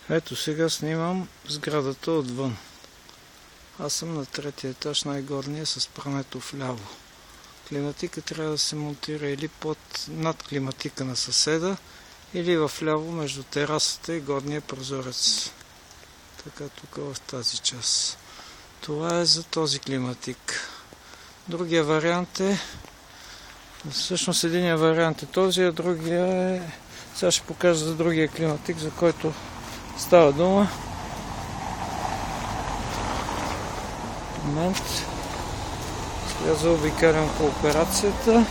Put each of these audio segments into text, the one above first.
Ето сега снимам сградата отвън. Аз съм на третия етаж, най-горния, с прането вляво. Климатика трябва да се монтира или над климатика на съседа, или вляво между терасата и горния прозорец. Така тук в тази част. Това е за този климатик. Другия вариант е... Всъщност единия вариант е този, а другия е... Сега ще покажа за другия климатик, за който става дума. Момент. Сега заобикалям по операцията.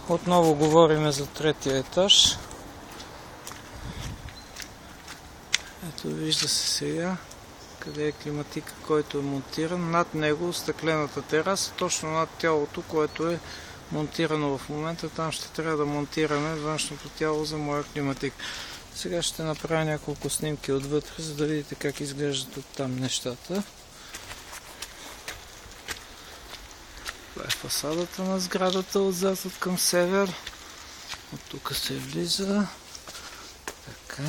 Отново говорим за третия етаж. Ето вижда се сега къде е климатика, който е монтиран. Над него стъклената тераса, точно над тялото, което е монтирано в момента. Там ще трябва да монтираме външното тяло за моя климатик. Сега ще направя няколко снимки отвътре, за да видите как изглеждат от там нещата. Това е фасадата на сградата отзад от към север. От тук се влиза. Така.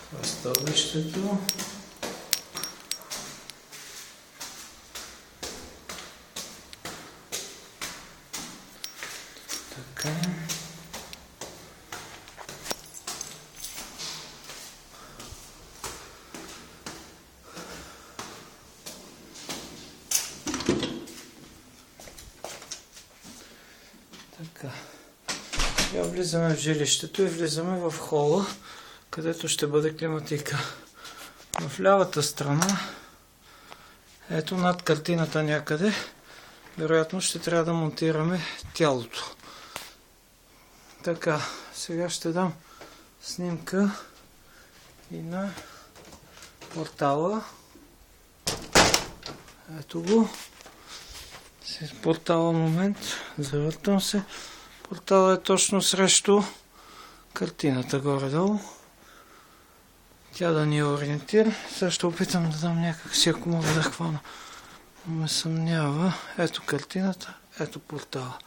Това е стълбището. Така. Така. Сега влизаме в жилището и влизаме в хола, където ще бъде климатика. В лявата страна, ето над картината някъде, вероятно ще трябва да монтираме тялото. Така, сега ще дам снимка и на портала. Ето го. Портала, момент, завъртам се. Портала е точно срещу картината горе-долу. Тя да ни ориентира. Сега ще опитам да дам някакси, ако мога да хвана. Ме съмнява. Ето картината, ето портала.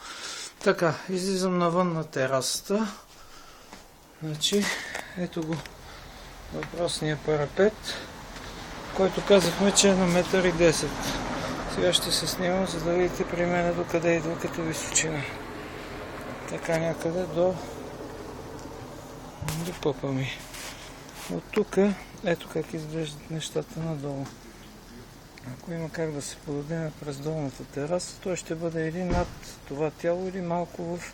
Така, излизам навън на терасата. Значи, ето го въпросния парапет, който казахме, че е на 1,10 м. Сега ще се снимам, за да видите при мен докъде идва като височина. Така някъде до пъпа ми. От тук, ето как изглеждат нещата надолу. Ако има как да се подадем през долната тераса, той ще бъде или над това тяло, или малко в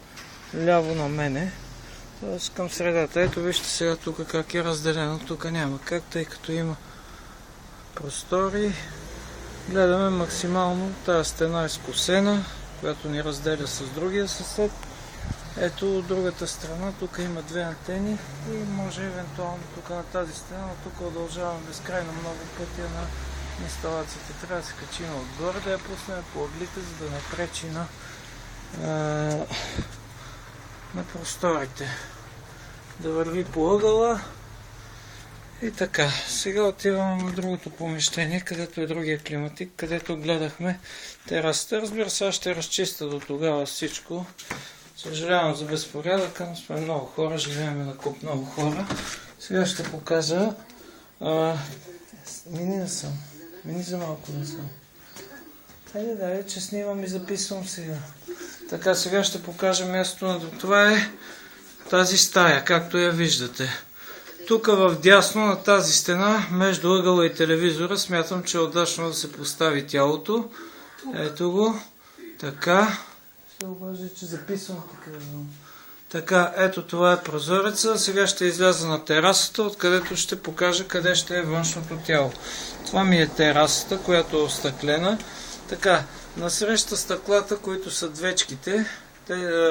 ляво на мене. Т.е. към средата. Ето вижте сега тук как е разделено. Тук няма как, тъй като има простори. Гледаме максимално. Тази стена е скосена, която ни разделя с другия съсед. Ето от другата страна, тук има две антени и може евентуално тук на тази стена, но тук удължаваме безкрайно много пътя на инсталацията. Трябва да се качим отгоре, да я пуснем по ъглите, за да не пречи на просторите. Да върви по ъгъла. И така, сега отиваме в другото помещение, където е другия климатик, където гледахме терасата. Разбира се, аз ще разчиста до тогава всичко. Съжалявам за безпорядъка, но сме много хора, живеем на куп много хора. Сега ще покажа... Мини не съм. Мини за малко не съм. Хайде, че снимам и записвам сега. Така, сега ще покажа мястото на... Това е тази стая, както я виждате. Тук в дясно на тази стена, между ъгъла и телевизора, смятам, че е удачно да се постави тялото. Ето го. Така. Се обажда, че записвам така. Така, ето това е прозореца. Сега ще изляза на терасата, откъдето ще покажа къде ще е външното тяло. Това ми е терасата, която е остъклена. Така, насреща стъклата, които са двечките,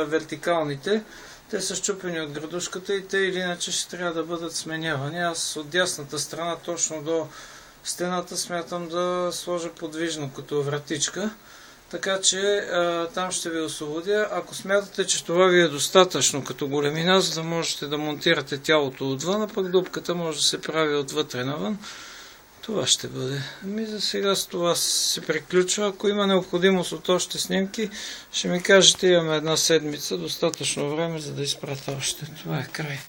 вертикалните, те са счупени от градушката и те или иначе ще трябва да бъдат сменявани. Аз от дясната страна, точно до стената, смятам да сложа подвижно като вратичка. Така че там ще ви освободя. Ако смятате, че това ви е достатъчно като големина, за да можете да монтирате тялото отвън, а пък дупката може да се прави отвътре навън, Това ще бъде. Ами за сега с това се приключва. Ако има необходимост от още снимки, ще ми кажете, имаме една седмица, достатъчно време, за да изпратя още. Това е край.